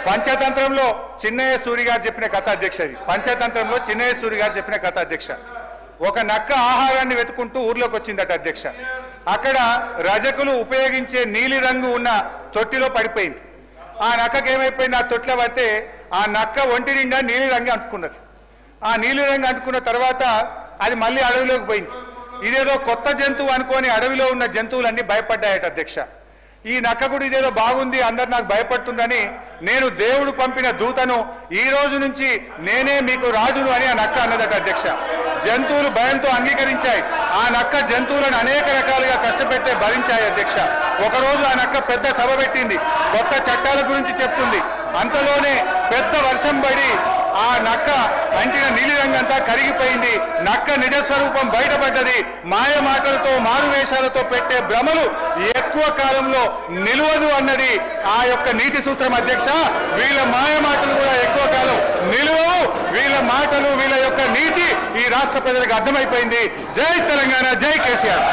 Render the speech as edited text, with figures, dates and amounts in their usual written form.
పంచతంత్రంలో చిన్నయ్య సూరి గారు చెప్పిన కథ అధ్యక్ష. ఇది పంచతంత్రంలో చిన్నయ్య సూరి గారు చెప్పిన కథ అధ్యక్ష. ఒక నక్క ఆహారాన్ని వెతుకుంటూ ఊర్లోకి వచ్చిందట అధ్యక్ష. అక్కడ రజకులు ఉపయోగించే నీలి రంగు ఉన్న తొట్టిలో పడిపోయింది. ఆ నక్కకి ఏమైపోయింది, ఆ తొట్టిలో పడితే ఆ నక్క ఒంటి నిండా నీలి రంగు అంటుకున్నది. ఆ నీలి రంగు అంటుకున్న తర్వాత అది మళ్ళీ అడవిలోకి పోయింది. ఇదేదో కొత్త జంతువు అనుకొని అడవిలో ఉన్న జంతువులన్నీ భయపడ్డాయట అధ్యక్ష. ఈ నక్క కూడా ఇదేదో బాగుంది, అందరు నాకు భయపడుతుందని నేను దేవుడు పంపిన దూతను, ఈ రోజు నుంచి నేనే మీకు రాజును అని ఆ నక్క అన్నదట అధ్యక్ష. జంతువులు భయంతో అంగీకరించాయి. ఆ నక్క జంతువులను అనేక రకాలుగా కష్టపెట్టే భరించాయి అధ్యక్ష. ఒకరోజు ఆ నక్క పెద్ద సభ పెట్టింది, కొత్త చట్టాల గురించి చెప్తుంది. అంతలోనే పెద్ద వర్షం పడి ఆ నక్క అంటిన నీలిరంగంతా కరిగిపోయింది. నక్క నిజస్వరూపం బయటపడ్డది. మాయ మాటలతో మారువేషాలతో పెట్టే భ్రమలు ఎక్కువ కాలంలో నిలవదు అన్నది ఆ యొక్క నీతి సూత్రం అధ్యక్ష. వీళ్ళ మాయ మాటలు కూడా ఎక్కువ కాలం నిలవవు. వీళ్ళ మాటలు, వీళ్ళ యొక్క నీతి ఈ రాష్ట్ర ప్రజలకు అర్థమైపోయింది. జై తెలంగాణ, జై కేసీఆర్.